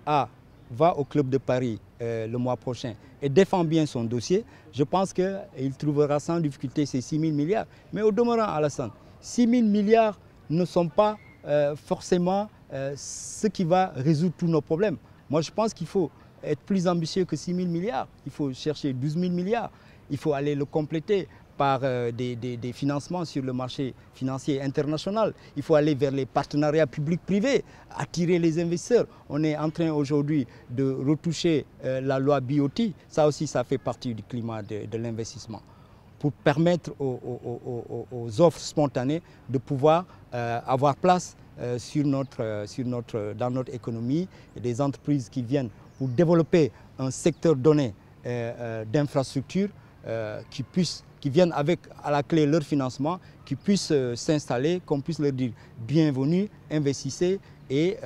va au Club de Paris le mois prochain et défend bien son dossier, je pense qu'il trouvera sans difficulté ces 6 000 milliards. Mais au demeurant, Alassane, 6 000 milliards ne sont pas forcément ce qui va résoudre tous nos problèmes. Moi, je pense qu'il faut être plus ambitieux que 6 000 milliards. Il faut chercher 12 000 milliards. Il faut aller le compléter par des financements sur le marché financier international. Il faut aller vers les partenariats publics-privés, attirer les investisseurs. On est en train aujourd'hui de retoucher la loi BOT. Ça aussi, ça fait partie du climat de l'investissement, pour permettre aux offres spontanées de pouvoir avoir place dans notre économie, et des entreprises qui viennent pour développer un secteur donné d'infrastructures qui viennent avec à la clé leur financement, qui puissent s'installer, qu'on puisse leur dire bienvenue, investissez et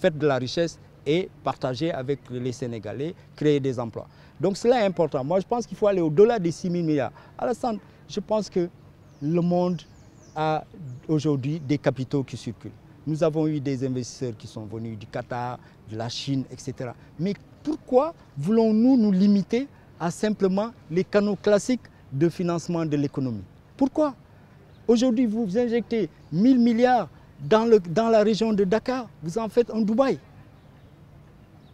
faites de la richesse et partagez avec les Sénégalais, créer des emplois. Donc cela est important. Moi je pense qu'il faut aller au-delà des 6 000 milliards. Alassane, je pense que le monde a aujourd'hui des capitaux qui circulent. Nous avons eu des investisseurs qui sont venus du Qatar, de la Chine, etc. Mais pourquoi voulons-nous nous limiter à simplement les canaux classiques de financement de l'économie? Pourquoi? Aujourd'hui, vous injectez 1 000 milliards dans la région de Dakar, vous en faites un Dubaï.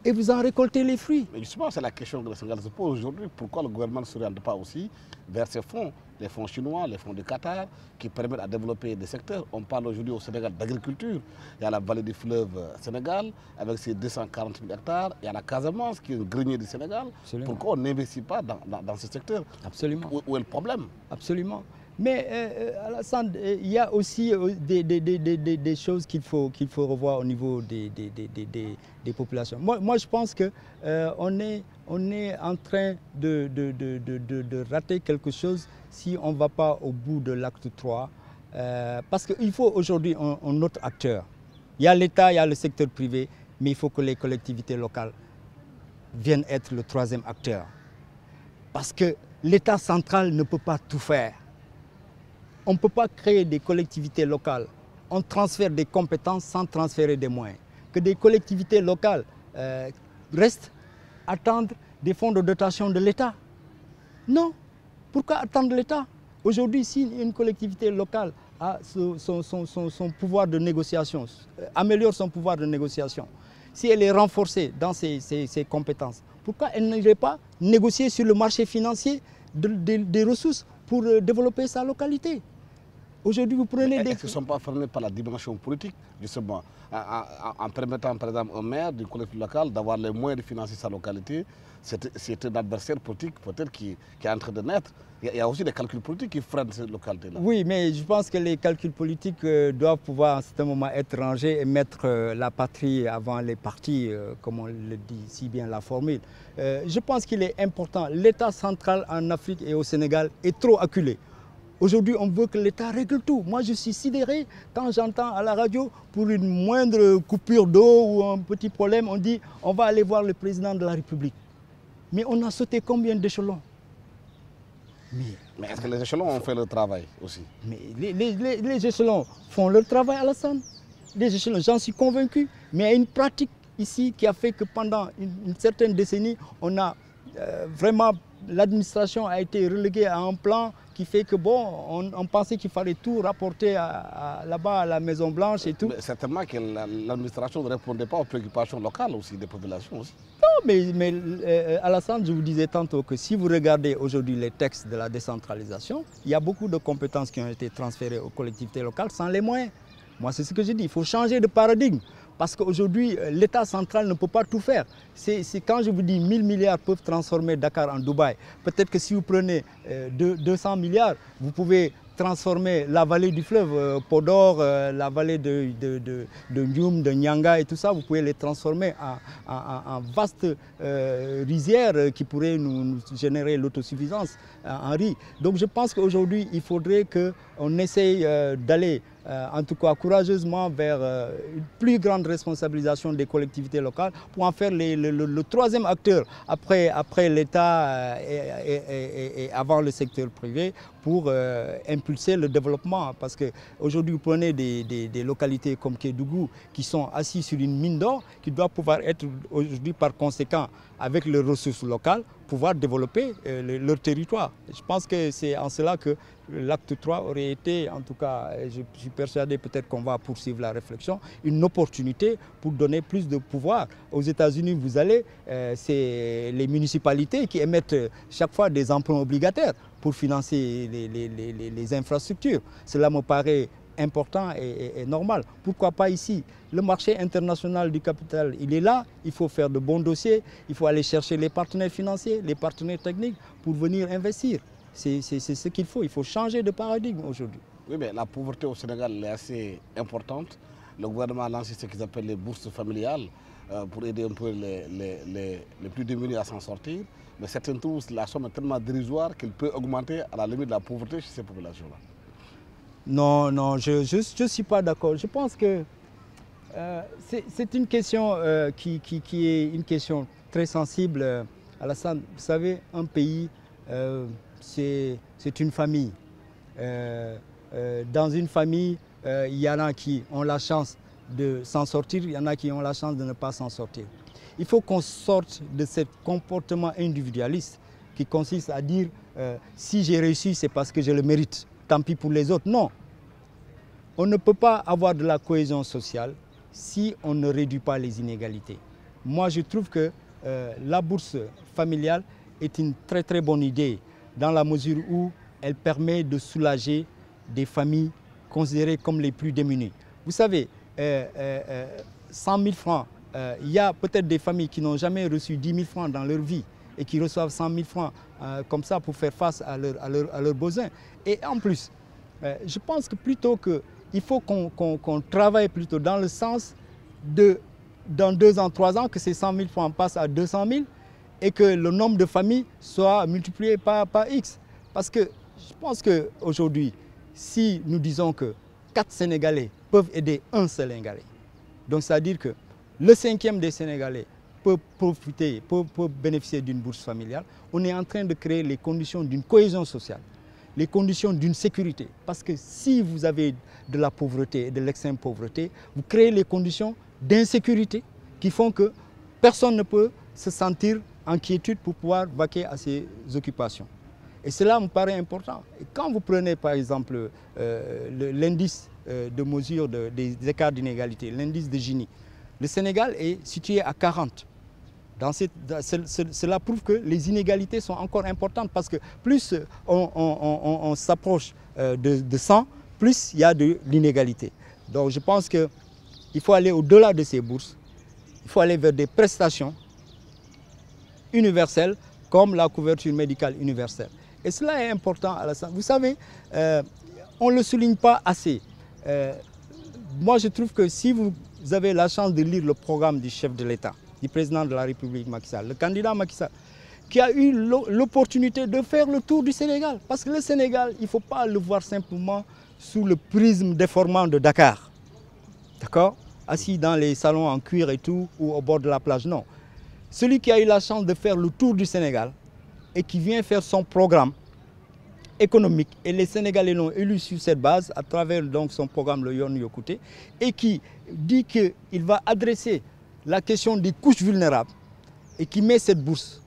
et vous en récoltez les fruits. Mais justement, c'est la question que le Sénégal se pose aujourd'hui. Pourquoi le gouvernement ne s'oriente pas aussi vers ces fonds, les fonds chinois, les fonds du Qatar, qui permettent à développer des secteurs? On parle aujourd'hui au Sénégal d'agriculture. Il y a la vallée du fleuve Sénégal, avec ses 240 000 hectares. Il y a la Casamance, qui est le grenier du Sénégal. Absolument. Pourquoi on n'investit pas dans ce secteur? Absolument. Où est le problème? Absolument. Mais Alassane, il y a aussi des choses qu'il faut revoir au niveau des populations. Moi, je pense qu'on est en train de rater quelque chose si on ne va pas au bout de l'acte 3. Parce qu'il faut aujourd'hui un autre acteur. Il y a l'État, il y a le secteur privé, mais il faut que les collectivités locales viennent être le troisième acteur. Parce que l'État central ne peut pas tout faire. On ne peut pas créer des collectivités locales. On transfère des compétences sans transférer des moyens. Que des collectivités locales restent attendre des fonds de dotation de l'État. Non. Pourquoi attendre l'État? Aujourd'hui, si une collectivité locale a son pouvoir de négociation, améliore son pouvoir de négociation, si elle est renforcée dans ses compétences, pourquoi elle n'irait pas négocier sur le marché financier des ressources pour développer sa localité? Aujourd'hui, vous prenez des... Est-ce qu'ils ne sont pas fermés par la dimension politique, justement, en permettant, par exemple, au maire d'une collectivité locale d'avoir les moyens de financer sa localité? C'est un adversaire politique, peut-être, qui est en train de naître. Il y a aussi des calculs politiques qui freinent cette localité-là. Oui, mais je pense que les calculs politiques doivent pouvoir, à un certain moment, être rangés et mettre la patrie avant les partis, comme on le dit si bien la formule. Je pense qu'il est important. L'État central en Afrique et au Sénégal est trop acculé. Aujourd'hui, on veut que l'État règle tout. Moi, je suis sidéré quand j'entends à la radio, pour une moindre coupure d'eau ou un petit problème, on dit on va aller voir le président de la République. Mais on a sauté combien d'échelons? Mais est-ce que les échelons ont fait le travail aussi? Mais les échelons font leur travail, Alassane. Les échelons, j'en suis convaincu. Mais il y a une pratique ici qui a fait que pendant une certaine décennie, on a vraiment, l'administration a été reléguée à un plan qui fait que bon, on pensait qu'il fallait tout rapporter là-bas à la Maison Blanche et tout. Mais certainement que l'administration ne répondait pas aux préoccupations locales aussi, des populations aussi. Non, mais Alassane, je vous disais tantôt que si vous regardez aujourd'hui les textes de la décentralisation, il y a beaucoup de compétences qui ont été transférées aux collectivités locales sans les moyens. Moi, c'est ce que je dis, il faut changer de paradigme. Parce qu'aujourd'hui, l'État central ne peut pas tout faire. C'est quand je vous dis 1000 milliards peuvent transformer Dakar en Dubaï. Peut-être que si vous prenez 200 milliards, vous pouvez transformer la vallée du fleuve, Podor, la vallée de Ndioum, de Nyanga et tout ça, vous pouvez les transformer en vastes rizières qui pourraient nous générer l'autosuffisance en riz. Donc je pense qu'aujourd'hui, il faudrait qu'on essaye d'aller en tout cas courageusement vers une plus grande responsabilisation des collectivités locales pour en faire le troisième acteur après l'État et avant le secteur privé pour impulser le développement. Parce qu'aujourd'hui, vous prenez des localités comme Kédougou qui sont assis sur une mine d'or qui doit pouvoir être aujourd'hui par conséquent avec les ressources locales pouvoir développer leur territoire. Je pense que c'est en cela que l'acte 3 aurait été, en tout cas, je suis persuadé peut-être qu'on va poursuivre la réflexion, une opportunité pour donner plus de pouvoir. Aux États-Unis, vous allez, c'est les municipalités qui émettent chaque fois des emprunts obligataires pour financer les infrastructures. Cela me paraît important et normal. Pourquoi pas ici? Le marché international du capital, il est là. Il faut faire de bons dossiers. Il faut aller chercher les partenaires financiers, les partenaires techniques pour venir investir. C'est ce qu'il faut. Il faut changer de paradigme aujourd'hui. Oui, mais la pauvreté au Sénégal est assez importante. Le gouvernement a lancé ce qu'ils appellent les bourses familiales pour aider un peu les plus démunis à s'en sortir. Mais certains trouvent la somme est tellement dérisoire qu'elle peut augmenter à la limite de la pauvreté chez ces populations-là. Non, non, je ne suis pas d'accord. Je pense que c'est une question qui est une question très sensible. Alassane, vous savez, un pays, c'est une famille. Dans une famille, il y en a qui ont la chance de s'en sortir, il y en a qui ont la chance de ne pas s'en sortir. Il faut qu'on sorte de ce comportement individualiste qui consiste à dire si j'ai réussi, c'est parce que je le mérite. Tant pis pour les autres. Non. On ne peut pas avoir de la cohésion sociale si on ne réduit pas les inégalités. moi je trouve que la bourse familiale est une très très bonne idée dans la mesure où elle permet de soulager des familles considérées comme les plus démunies. Vous savez, 100 000 francs, il y a peut-être des familles qui n'ont jamais reçu 10 000 francs dans leur vie et qui reçoivent 100 000 francs comme ça pour faire face à leurs besoins. Et en plus, je pense que plutôt qu'il faut qu'on travaille plutôt dans le sens de, dans 2 ans, 3 ans, que ces 100 000 francs passent à 200 000 et que le nombre de familles soit multiplié par X. Parce que je pense qu'aujourd'hui, si nous disons que 4 Sénégalais peuvent aider un Sénégalais, donc c'est-à-dire que le 5e des Sénégalais peut profiter, peut bénéficier d'une bourse familiale, on est en train de créer les conditions d'une cohésion sociale, les conditions d'une sécurité. Parce que si vous avez de la pauvreté et de l'extrême pauvreté, vous créez les conditions d'insécurité qui font que personne ne peut se sentir en quiétude pour pouvoir vaquer à ses occupations. Et cela me paraît important. Et quand vous prenez par exemple l'indice de mesure des écarts d'inégalité, l'indice de Gini, le Sénégal est situé à 40. Cela prouve que les inégalités sont encore importantes parce que plus on s'approche de 100, plus il y a de l'inégalité. Donc je pense qu'il faut aller au-delà de ces bourses. Il faut aller vers des prestations universelles comme la couverture médicale universelle. Et cela est important à la santé. Vous savez, on ne le souligne pas assez. Moi, je trouve que si vous avez la chance de lire le programme du chef de l'État, du président de la République Macky Sall, le candidat Macky Sall, qui a eu l'opportunité de faire le tour du Sénégal. Parce que le Sénégal, il ne faut pas le voir simplement sous le prisme déformant de Dakar. D'accord? Assis dans les salons en cuir et tout, ou au bord de la plage, non. Celui qui a eu la chance de faire le tour du Sénégal et qui vient faire son programme économique, et les Sénégalais l'ont élu sur cette base à travers donc son programme le Yoon Yokkouté, et qui dit qu'il va adresser la question des couches vulnérables et qui met cette bourse.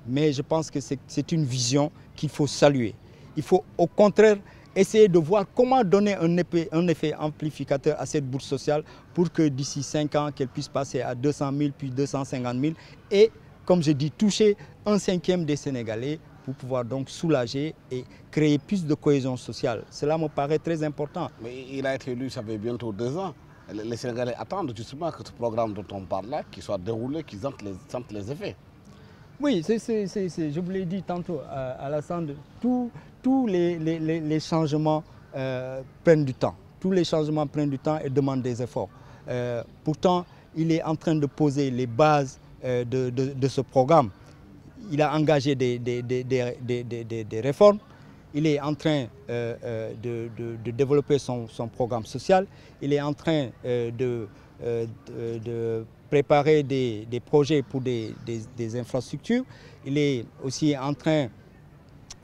Mais je pense que c'est une vision qu'il faut saluer. Il faut au contraire essayer de voir comment donner un effet amplificateur à cette bourse sociale pour que d'ici 5 ans, qu'elle puisse passer à 200 000 puis 250 000 et, comme je dis, toucher un 5e des Sénégalais pour pouvoir donc soulager et créer plus de cohésion sociale. Cela me paraît très important. Mais il a été élu, ça fait bientôt 2 ans. Les Sénégalais attendent justement que ce programme dont on parle là, qu'il soit déroulé, qu'ils sentent les effets. Oui, je vous l'ai dit tantôt, Alassane, tous les changements prennent du temps. Tous les changements prennent du temps et demandent des efforts. Pourtant, il est en train de poser les bases de ce programme. Il a engagé des réformes. Il est en train de développer son programme social. Il est en train de préparer des projets pour des infrastructures. Il est aussi en train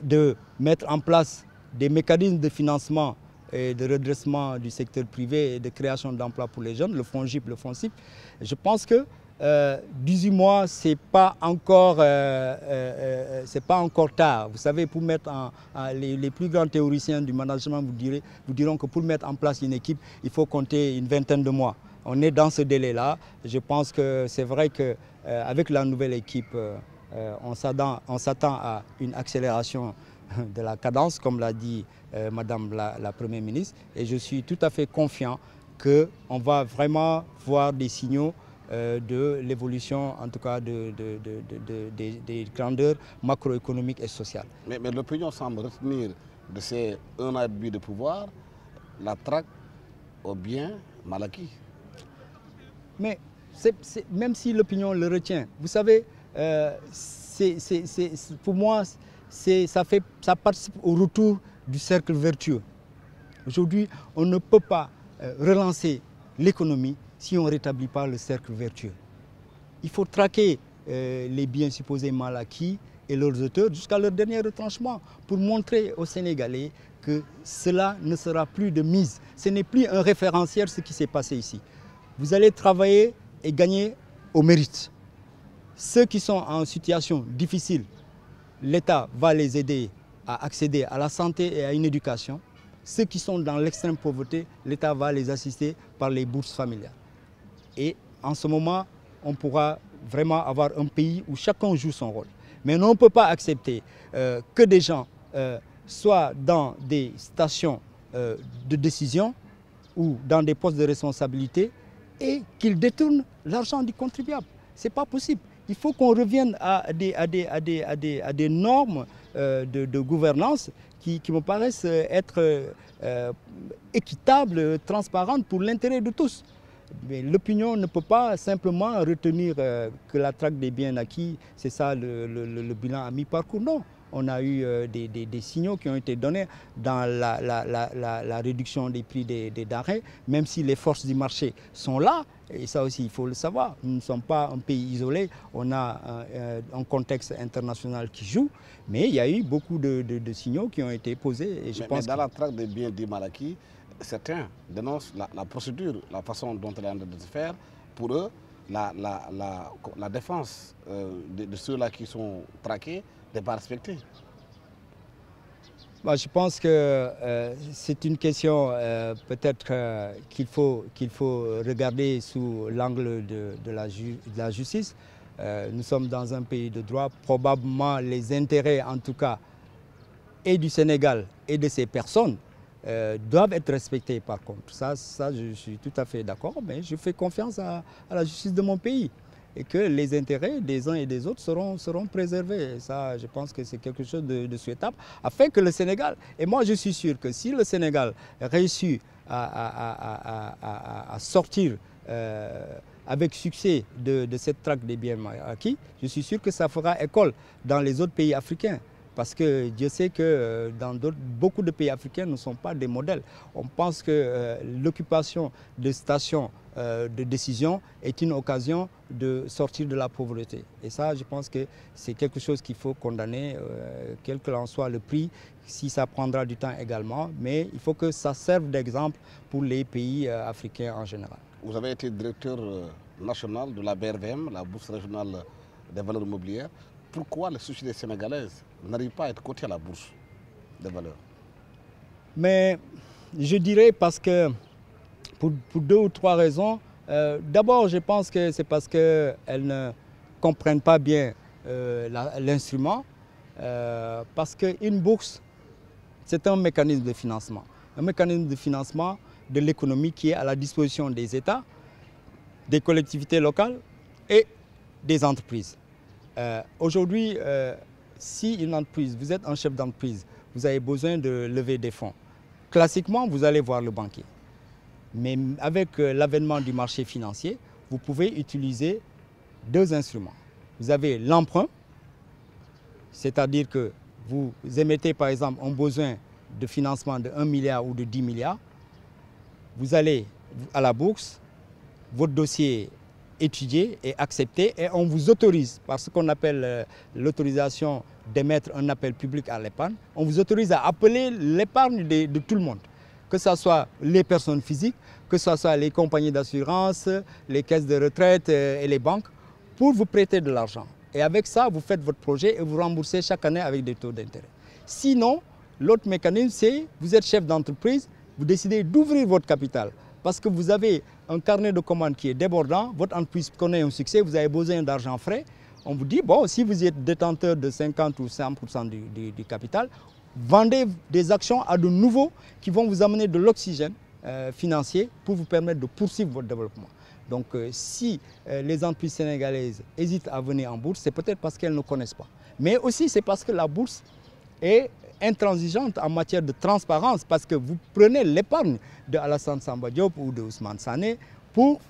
de mettre en place des mécanismes de financement et de redressement du secteur privé et de création d'emplois pour les jeunes, le FONGIP, le FONSIP. Je pense que 18 mois, ce n'est pas encore tard. Vous savez, pour mettre les plus grands théoriciens du management vous diront que pour mettre en place une équipe, il faut compter une vingtaine de mois. On est dans ce délai-là. Je pense que c'est vrai qu'avec la nouvelle équipe, on s'attend à une accélération de la cadence, comme l'a dit Madame la Première ministre. Et je suis tout à fait confiant qu'on va vraiment voir des signaux de l'évolution, en tout cas des grandeurs macroéconomiques et sociales. Mais l'opinion semble retenir de ces 1 an et demi de pouvoir la traque au bien mal acquis. Mais même si l'opinion le retient, vous savez, pour moi, ça participe au retour du cercle vertueux. Aujourd'hui, on ne peut pas relancer l'économie si on ne rétablit pas le cercle vertueux. Il faut traquer les biens supposés mal acquis et leurs auteurs jusqu'à leur dernier retranchement pour montrer aux Sénégalais que cela ne sera plus de mise. Ce n'est plus un référentiel ce qui s'est passé ici. Vous allez travailler et gagner au mérite. Ceux qui sont en situation difficile, l'État va les aider à accéder à la santé et à une éducation. Ceux qui sont dans l'extrême pauvreté, l'État va les assister par les bourses familiales. Et en ce moment, on pourra vraiment avoir un pays où chacun joue son rôle. Mais on ne peut pas accepter que des gens soient dans des stations de décision ou dans des postes de responsabilité et qu'ils détournent l'argent du contribuable. Ce n'est pas possible. Il faut qu'on revienne à des normes de gouvernance qui me paraissent être équitables, transparentes pour l'intérêt de tous. Mais l'opinion ne peut pas simplement retenir que la traque des biens acquis, c'est ça le bilan à mi-parcours. Non, on a eu des signaux qui ont été donnés dans la réduction des prix des denrées, même si les forces du marché sont là. Et ça aussi, il faut le savoir. Nous ne sommes pas un pays isolé. On a un contexte international qui joue. Mais il y a eu beaucoup de signaux qui ont été posés. Et mais dans la traque des biens dits mal acquis, certains dénoncent la procédure, la façon dont elle est en train de se faire. Pour eux, la défense de ceux-là qui sont traqués n'est pas respectée. Moi, je pense que c'est une question peut-être qu'il faut regarder sous l'angle de la justice. Nous sommes dans un pays de droit. Probablement les intérêts, en tout cas, et du Sénégal et de ces personnes, doivent être respectés par contre. Ça, je suis tout à fait d'accord, mais je fais confiance à la justice de mon pays et que les intérêts des uns et des autres seront préservés. Et ça, je pense que c'est quelque chose de souhaitable, afin que le Sénégal, et moi je suis sûr que si le Sénégal réussit à sortir avec succès de cette traque des biens acquis, je suis sûr que ça fera école dans les autres pays africains. Parce que Dieu sait que dans beaucoup de pays africains ne sont pas des modèles. On pense que l'occupation de stations de décision est une occasion de sortir de la pauvreté. Et ça, je pense que c'est quelque chose qu'il faut condamner, quel que en soit le prix, si ça prendra du temps également. Mais il faut que ça serve d'exemple pour les pays africains en général. Vous avez été directeur national de la BRVM, la Bourse régionale des valeurs immobilières. Pourquoi les sociétés sénégalaises n'arrivent pas à être cotées à la Bourse des valeurs? Mais je dirais parce que, pour 2 ou 3 raisons. D'abord, je pense que c'est parce qu'elles ne comprennent pas bien l'instrument. Parce qu'une bourse, c'est un mécanisme de financement. Un mécanisme de financement de l'économie qui est à la disposition des États, des collectivités locales et des entreprises. Aujourd'hui, si une entreprise, vous êtes un chef d'entreprise, vous avez besoin de lever des fonds. Classiquement, vous allez voir le banquier. Mais avec l'avènement du marché financier, vous pouvez utiliser 2 instruments. Vous avez l'emprunt, c'est-à-dire que vous émettez par exemple un besoin de financement de 1 milliard ou de 10 milliards. Vous allez à la bourse, votre dossier étudié et accepté et on vous autorise, par ce qu'on appelle l'autorisation d'émettre un appel public à l'épargne, on vous autorise à appeler l'épargne de tout le monde, que ce soit les personnes physiques, que ce soit les compagnies d'assurance, les caisses de retraite et les banques, pour vous prêter de l'argent. Et avec ça, vous faites votre projet et vous remboursez chaque année avec des taux d'intérêt. Sinon, l'autre mécanisme, c'est vous êtes chef d'entreprise, vous décidez d'ouvrir votre capital. Parce que vous avez un carnet de commandes qui est débordant, votre entreprise connaît un succès, vous avez besoin d'argent frais. On vous dit, bon, si vous êtes détenteur de 50 ou 100% du capital, vendez des actions à de nouveaux qui vont vous amener de l'oxygène financier pour vous permettre de poursuivre votre développement. Donc si les entreprises sénégalaises hésitent à venir en bourse, c'est peut-être parce qu'elles ne connaissent pas. Mais aussi c'est parce que la bourse est intransigeante en matière de transparence, parce que vous prenez l'épargne de Alassane Samba Diop ou de Ousmane Sané pour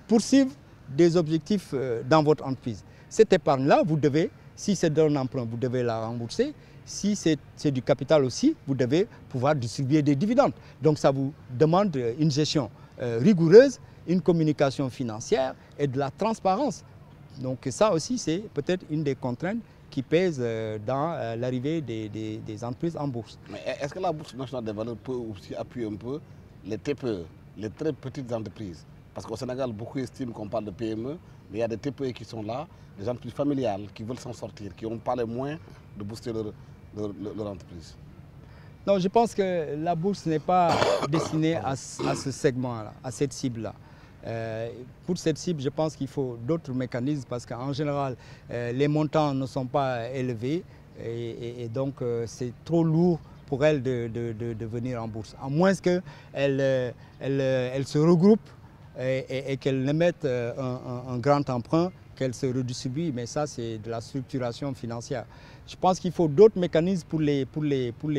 poursuivre des objectifs dans votre entreprise. Cette épargne-là, vous devez, si c'est d'un emprunt, vous devez la rembourser. Si c'est du capital aussi, vous devez pouvoir distribuer des dividendes. Donc ça vous demande une gestion rigoureuse, une communication financière et de la transparence. Donc ça aussi, c'est peut-être une des contraintes qui pèsent dans l'arrivée des entreprises en bourse. Mais est-ce que la Bourse nationale des valeurs peut aussi appuyer un peu les TPE, les très petites entreprises? Parce qu'au Sénégal, beaucoup estiment qu'on parle de PME, mais il y a des TPE qui sont là, des entreprises familiales qui veulent s'en sortir, qui n'ont pas les moyens de booster leur entreprise. Non, je pense que la bourse n'est pas destinée à ce segment-là, à cette cible-là. Pour cette cible, je pense qu'il faut d'autres mécanismes parce qu'en général, les montants ne sont pas élevés et donc c'est trop lourd pour elle de venir en bourse. À moins qu'elle se regroupe et qu'elle émette un grand emprunt, qu'elle se redistribue, mais ça c'est de la structuration financière. Je pense qu'il faut d'autres mécanismes pour les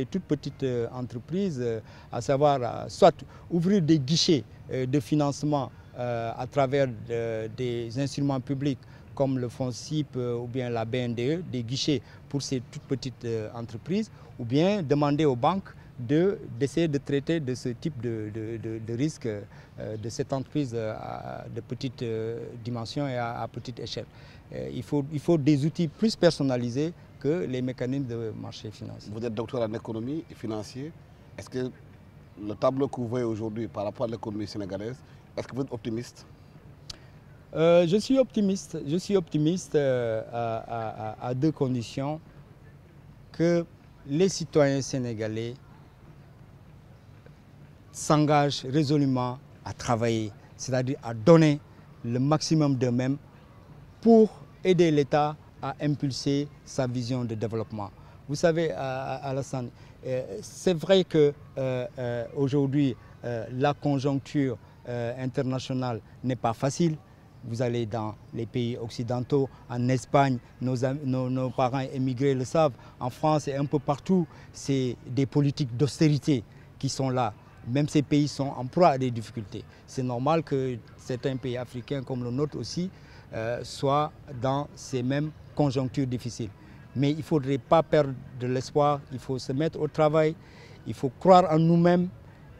toutes petites entreprises, à savoir soit ouvrir des guichets de financement à travers des instruments publics comme le FONSIP ou bien la BNDE, des guichets pour ces toutes petites entreprises, ou bien demander aux banques d'essayer de traiter de ce type de risque de cette entreprise de petite dimension et à petite échelle. Il faut des outils plus personnalisés que les mécanismes de marché financier. Vous êtes docteur en économie et financier. Est-ce que le tableau que vous voyez aujourd'hui par rapport à l'économie sénégalaise, est-ce que vous êtes optimiste? Je suis optimiste. Je suis optimiste à deux conditions. Que les citoyens sénégalais s'engagent résolument à travailler, c'est-à-dire à donner le maximum d'eux-mêmes pour aider l'État à impulser sa vision de développement. Vous savez, Alassane, c'est vrai qu'aujourd'hui, la conjoncture internationale n'est pas facile. Vous allez dans les pays occidentaux, en Espagne, nos parents émigrés le savent, en France et un peu partout, c'est des politiques d'austérité qui sont là. Même ces pays sont en proie à des difficultés. C'est normal que certains pays africains comme le nôtre aussi soient dans ces mêmes conjonctures difficiles. Mais il ne faudrait pas perdre de l'espoir, il faut se mettre au travail, il faut croire en nous-mêmes,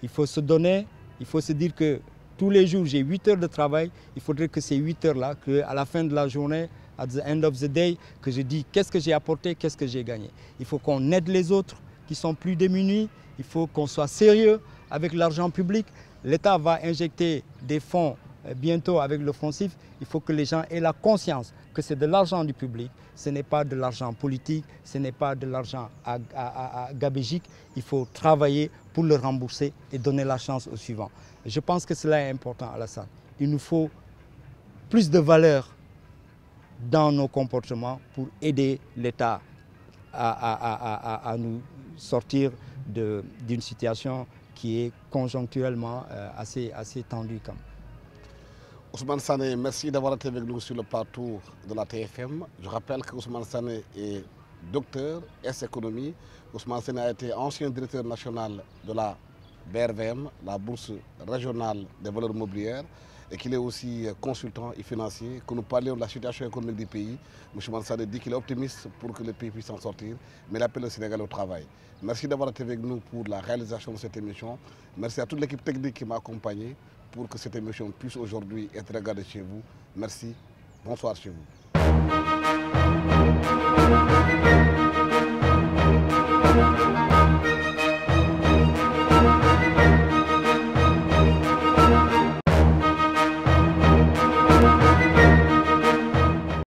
il faut se donner, il faut se dire que tous les jours j'ai 8 heures de travail, il faudrait que ces 8 heures-là, qu'à la fin de la journée, at the end of the day, que je dis qu'est-ce que j'ai apporté, qu'est-ce que j'ai gagné. Il faut qu'on aide les autres qui sont plus démunis, il faut qu'on soit sérieux avec l'argent public. L'État va injecter des fonds bientôt avec le FONSIP. Il faut que les gens aient la conscience que c'est de l'argent du public, ce n'est pas de l'argent politique, ce n'est pas de l'argent gabégique. Il faut travailler pour le rembourser et donner la chance au suivant. Je pense que cela est important, Alassane. Il nous faut plus de valeur dans nos comportements pour aider l'État à nous sortir d'une situation qui est conjoncturellement assez tendue. Ousmane Sané, merci d'avoir été avec nous sur le plateau de la TFM. Je rappelle que Ousmane Sané est docteur S-économie. Ousmane Sané a été ancien directeur national de la BRVM, la Bourse régionale des valeurs mobilières, et qu'il est aussi consultant et financier. Que nous parlions de la situation économique du pays, M. Ousmane Sané dit qu'il est optimiste pour que le pays puisse s'en sortir, mais il appelle le Sénégal au travail. Merci d'avoir été avec nous pour la réalisation de cette émission. Merci à toute l'équipe technique qui m'a accompagné pour que cette émission puisse aujourd'hui être regardée chez vous. Merci. Bonsoir chez vous.